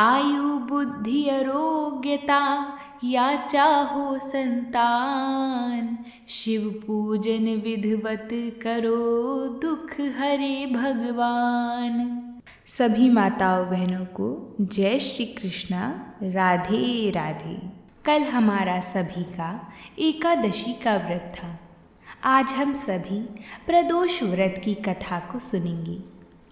आयु बुद्धि आरोग्यता या चाहो संतान, शिव पूजन विधिवत करो दुख हरे भगवान। सभी माताओं बहनों को जय श्री कृष्णा, राधे राधे। कल हमारा सभी का एकादशी का व्रत था। आज हम सभी प्रदोष व्रत की कथा को सुनेंगे।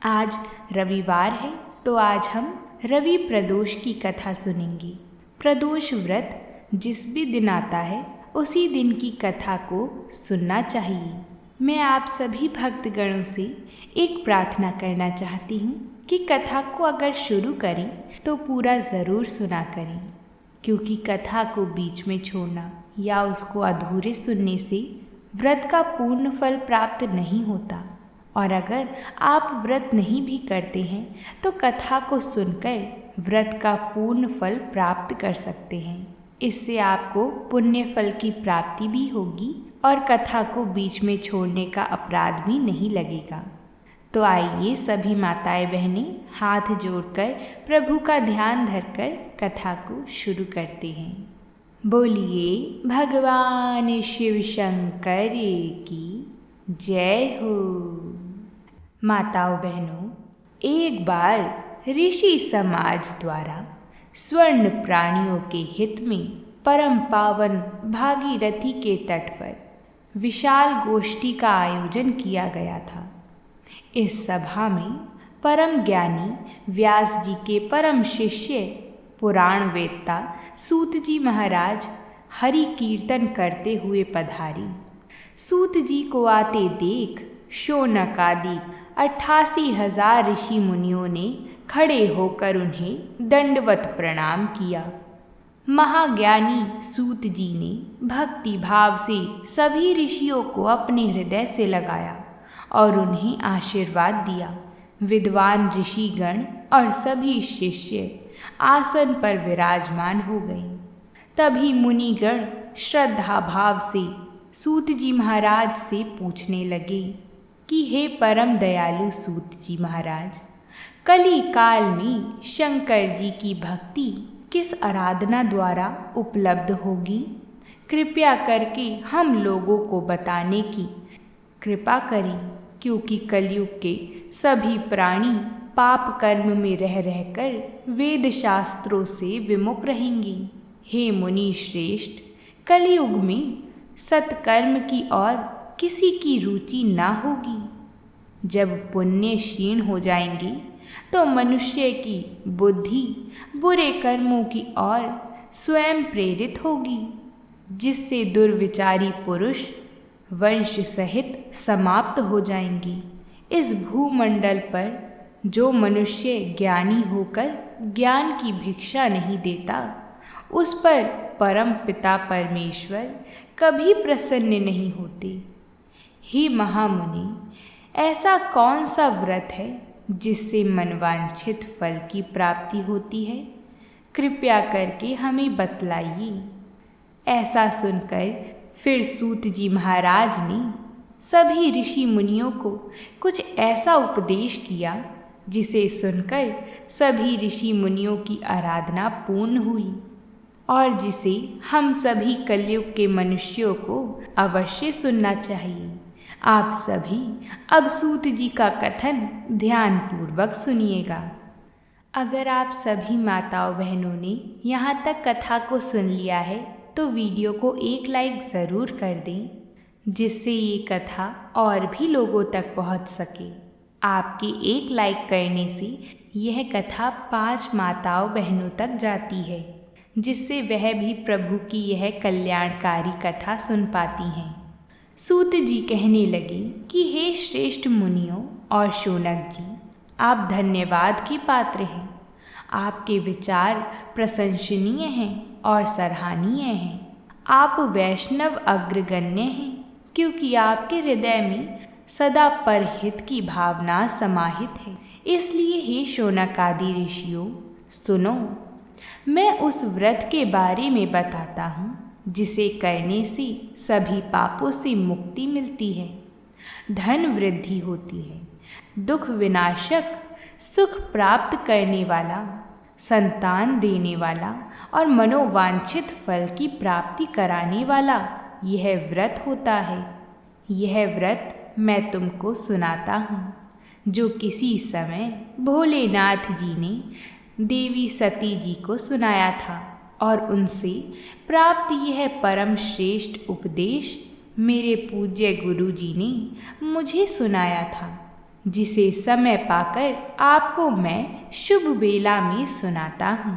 आज रविवार है तो आज हम रवि प्रदोष की कथा सुनेंगे। प्रदोष व्रत जिस भी दिन आता है उसी दिन की कथा को सुनना चाहिए। मैं आप सभी भक्तगणों से एक प्रार्थना करना चाहती हूँ कि कथा को अगर शुरू करें तो पूरा ज़रूर सुना करें, क्योंकि कथा को बीच में छोड़ना या उसको अधूरे सुनने से व्रत का पूर्ण फल प्राप्त नहीं होता। और अगर आप व्रत नहीं भी करते हैं तो कथा को सुनकर व्रत का पूर्ण फल प्राप्त कर सकते हैं। इससे आपको पुण्य फल की प्राप्ति भी होगी और कथा को बीच में छोड़ने का अपराध भी नहीं लगेगा। तो आइए सभी माताएं बहनें हाथ जोड़कर प्रभु का ध्यान धरकर कथा को शुरू करते हैं। बोलिए भगवान शिव शंकर की जय हो। माताओं बहनों, एक बार ऋषि समाज द्वारा स्वर्ण प्राणियों के हित में परम पावन भागीरथी के तट पर विशाल गोष्ठी का आयोजन किया गया था। इस सभा में परम ज्ञानी व्यास जी के परम शिष्य पुराण वेत्ता सूत जी महाराज हरि कीर्तन करते हुए पधारे। सूत जी को आते देख शौनक आदि 88,000 ऋषि मुनियों ने खड़े होकर उन्हें दंडवत प्रणाम किया। महाज्ञानी सूत जी ने भक्ति भाव से सभी ऋषियों को अपने हृदय से लगाया और उन्हें आशीर्वाद दिया। विद्वान ऋषिगण और सभी शिष्य आसन पर विराजमान हो गए। तभी मुनिगण श्रद्धा भाव से सूत जी महाराज से पूछने लगे कि हे परम दयालु सूत जी महाराज, कली काल में शंकर जी की भक्ति किस आराधना द्वारा उपलब्ध होगी? कृपया करके हम लोगों को बताने की कृपा करें, क्योंकि कलयुग के सभी प्राणी पाप कर्म में रह रहकर वेद शास्त्रों से विमुख रहेंगे। हे मुनि श्रेष्ठ, कलयुग में सत्कर्म की ओर किसी की रुचि ना होगी। जब पुण्य क्षीण हो जाएंगे तो मनुष्य की बुद्धि बुरे कर्मों की ओर स्वयं प्रेरित होगी, जिससे दुर्विचारी पुरुष वंश सहित समाप्त हो जाएंगे। इस भूमंडल पर जो मनुष्य ज्ञानी होकर ज्ञान की भिक्षा नहीं देता, उस पर परम पिता परमेश्वर कभी प्रसन्न नहीं होते। हे महामुनि, ऐसा कौन सा व्रत है जिससे मनवांछित फल की प्राप्ति होती है? कृपया करके हमें बतलाइए। ऐसा सुनकर फिर सूत जी महाराज ने सभी ऋषि मुनियों को कुछ ऐसा उपदेश किया जिसे सुनकर सभी ऋषि मुनियों की आराधना पूर्ण हुई और जिसे हम सभी कलयुग के मनुष्यों को अवश्य सुनना चाहिए। आप सभी अब सूत जी का कथन ध्यानपूर्वक सुनिएगा। अगर आप सभी माताओं बहनों ने यहाँ तक कथा को सुन लिया है तो वीडियो को एक लाइक ज़रूर कर दें, जिससे ये कथा और भी लोगों तक पहुँच सके। आपके एक लाइक करने से यह कथा 5 माताओं बहनों तक जाती है, जिससे वह भी प्रभु की यह कल्याणकारी कथा सुन पाती हैं। सूत जी कहने लगे कि हे श्रेष्ठ मुनियों और शौनक जी, आप धन्यवाद के पात्र हैं। आपके विचार प्रशंसनीय हैं और सराहनीय हैं। आप वैष्णव अग्रगण्य हैं, क्योंकि आपके हृदय में सदा परहित की भावना समाहित है। इसलिए हे शौनक आदि ऋषियों, सुनो, मैं उस व्रत के बारे में बताता हूँ जिसे करने से सभी पापों से मुक्ति मिलती है, धन वृद्धि होती है, दुख विनाशक, सुख प्राप्त करने वाला, संतान देने वाला और मनोवांछित फल की प्राप्ति कराने वाला यह व्रत होता है। यह व्रत मैं तुमको सुनाता हूँ, जो किसी समय भोलेनाथ जी ने देवी सती जी को सुनाया था और उनसे प्राप्त यह परम श्रेष्ठ उपदेश मेरे पूज्य गुरु जी ने मुझे सुनाया था, जिसे समय पाकर आपको मैं शुभ बेला में सुनाता हूँ।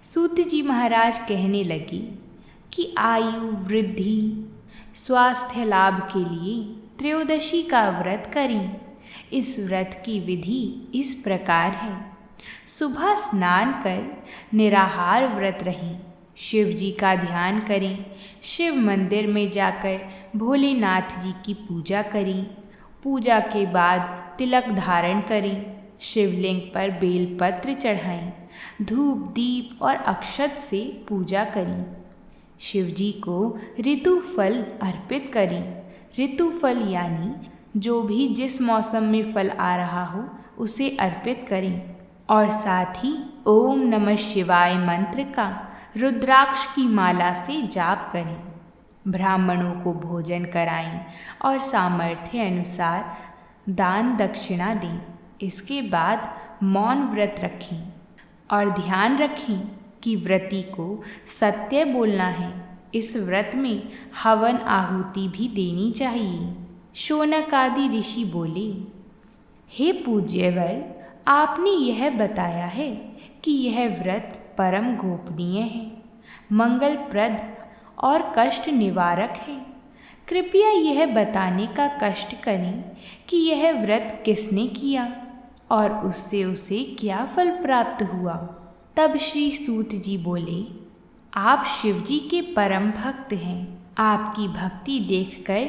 सूत जी महाराज कहने लगे कि आयु वृद्धि स्वास्थ्य लाभ के लिए त्रयोदशी का व्रत करें। इस व्रत की विधि इस प्रकार है। सुबह स्नान कर निराहार व्रत रहें, शिव जी का ध्यान करें, शिव मंदिर में जाकर भोलेनाथ जी की पूजा करें। पूजा के बाद तिलक धारण करें, शिवलिंग पर बेलपत्र चढ़ाएं, धूप दीप और अक्षत से पूजा करें। शिव जी को ऋतु फल अर्पित करें। ऋतु फल यानी जो भी जिस मौसम में फल आ रहा हो उसे अर्पित करें और साथ ही ओम नमः शिवाय मंत्र का रुद्राक्ष की माला से जाप करें। ब्राह्मणों को भोजन कराएं और सामर्थ्य अनुसार दान दक्षिणा दें। इसके बाद मौन व्रत रखें और ध्यान रखें कि व्रती को सत्य बोलना है। इस व्रत में हवन आहुति भी देनी चाहिए। शौनक आदि ऋषि बोले, हे पूज्यवर, आपने यह बताया है कि यह व्रत परम गोपनीय है, मंगलप्रद और कष्ट निवारक है। कृपया यह बताने का कष्ट करें कि यह व्रत किसने किया और उससे उसे क्या फल प्राप्त हुआ। तब श्री सूत जी बोले, आप शिव जी के परम भक्त हैं। आपकी भक्ति देखकर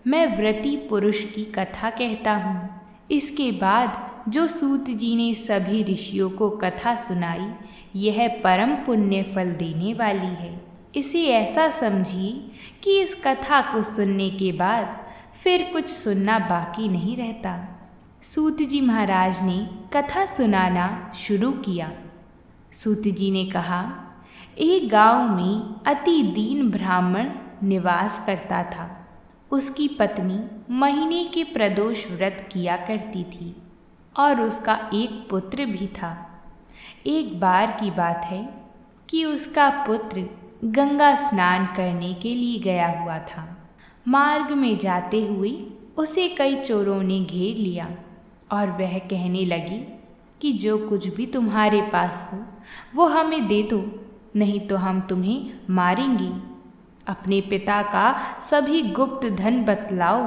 मैं व्रती पुरुष की कथा कहता हूँ। इसके बाद जो सूत जी ने सभी ऋषियों को कथा सुनाई, यह परम पुण्य फल देने वाली है। इसे ऐसा समझिए कि इस कथा को सुनने के बाद फिर कुछ सुनना बाकी नहीं रहता। सूत जी महाराज ने कथा सुनाना शुरू किया। सूत जी ने कहा, एक गांव में अति दीन ब्राह्मण निवास करता था। उसकी पत्नी महीने के प्रदोष व्रत किया करती थी और उसका एक पुत्र भी था। एक बार की बात है कि उसका पुत्र गंगा स्नान करने के लिए गया हुआ था। मार्ग में जाते हुए उसे कई चोरों ने घेर लिया और वह कहने लगी कि जो कुछ भी तुम्हारे पास हो वो हमें दे दो, नहीं तो हम तुम्हें मारेंगे। अपने पिता का सभी गुप्त धन बतलाओ।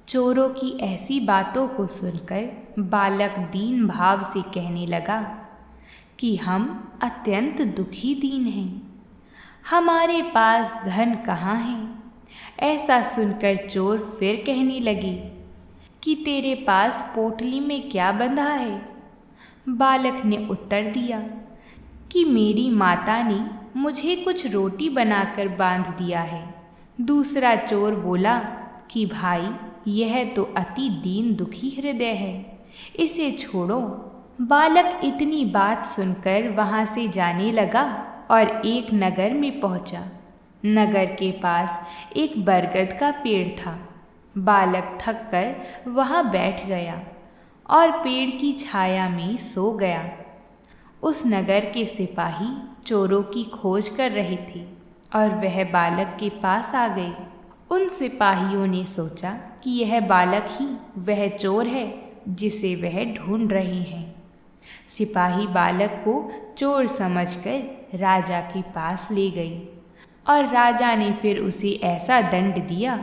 चोरों की ऐसी बातों को सुनकर बालक दीन भाव से कहने लगा कि हम अत्यंत दुखी दीन हैं, हमारे पास धन कहाँ है। ऐसा सुनकर चोर फिर कहने लगे कि तेरे पास पोटली में क्या बंधा है। बालक ने उत्तर दिया कि मेरी माता ने मुझे कुछ रोटी बनाकर बांध दिया है। दूसरा चोर बोला कि भाई, यह तो अति दीन दुखी हृदय है, इसे छोड़ो। बालक इतनी बात सुनकर वहाँ से जाने लगा और एक नगर में पहुँचा। नगर के पास एक बरगद का पेड़ था। बालक थक कर वहाँ बैठ गया और पेड़ की छाया में सो गया। उस नगर के सिपाही चोरों की खोज कर रहे थे और वह बालक के पास आ गए। उन सिपाहियों ने सोचा कि यह बालक ही वह चोर है जिसे वह ढूंढ रहे हैं। सिपाही बालक को चोर समझकर राजा के पास ले गए और राजा ने फिर उसे ऐसा दंड दिया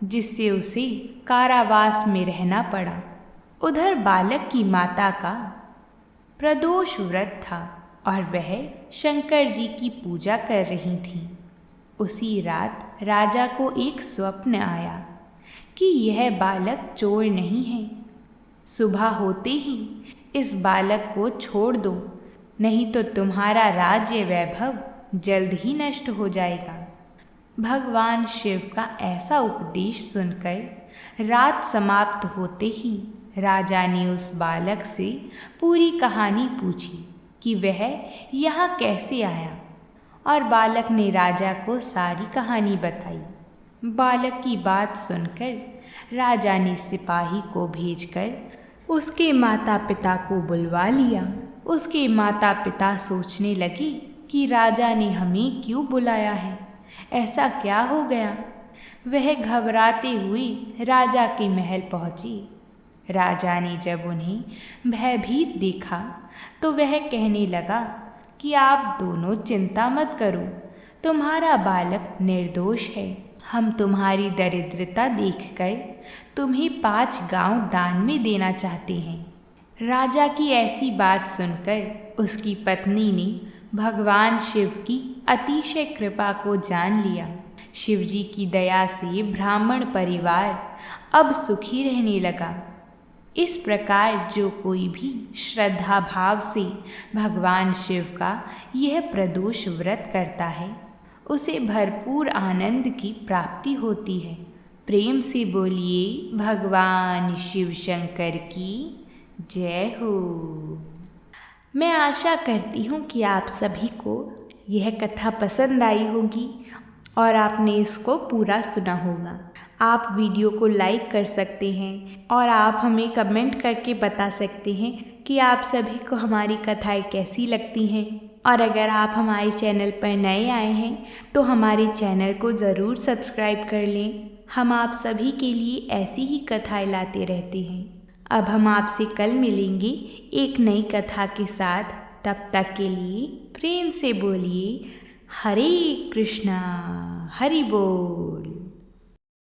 जिससे उसे कारावास में रहना पड़ा। उधर बालक की माता का प्रदोष व्रत था और वह शंकर जी की पूजा कर रही थी। उसी रात राजा को एक स्वप्न आया कि यह बालक चोर नहीं है। सुबह होते ही इस बालक को छोड़ दो, नहीं तो तुम्हारा राज्य वैभव जल्द ही नष्ट हो जाएगा। भगवान शिव का ऐसा उपदेश सुनकर रात समाप्त होते ही राजा ने उस बालक से पूरी कहानी पूछी कि वह यहाँ कैसे आया, और बालक ने राजा को सारी कहानी बताई। बालक की बात सुनकर राजा ने सिपाही को भेजकर उसके माता पिता को बुलवा लिया। उसके माता पिता सोचने लगे कि राजा ने हमें क्यों बुलाया है, ऐसा क्या हो गया। वह घबराते हुए राजा के महल पहुँची। राजा ने जब उन्हें भयभीत देखा तो वह कहने लगा कि आप दोनों चिंता मत करो, तुम्हारा बालक निर्दोष है। हम तुम्हारी दरिद्रता देखकर तुम्हें 5 गांव दान में देना चाहते हैं। राजा की ऐसी बात सुनकर उसकी पत्नी ने भगवान शिव की अतिशय कृपा को जान लिया। शिवजी की दया से ब्राह्मण परिवार अब सुखी रहने लगा। इस प्रकार जो कोई भी श्रद्धा भाव से भगवान शिव का यह प्रदोष व्रत करता है, उसे भरपूर आनंद की प्राप्ति होती है। प्रेम से बोलिए भगवान शिव शंकर की जय हो। मैं आशा करती हूँ कि आप सभी को यह कथा पसंद आई होगी और आपने इसको पूरा सुना होगा। आप वीडियो को लाइक कर सकते हैं और आप हमें कमेंट करके बता सकते हैं कि आप सभी को हमारी कथाएं कैसी लगती हैं। और अगर आप हमारे चैनल पर नए आए हैं तो हमारे चैनल को ज़रूर सब्सक्राइब कर लें। हम आप सभी के लिए ऐसी ही कथाएं लाते रहते हैं। अब हम आपसे कल मिलेंगे एक नई कथा के साथ। तब तक के लिए प्रेम से बोलिए हरे कृष्णा हरि बोल।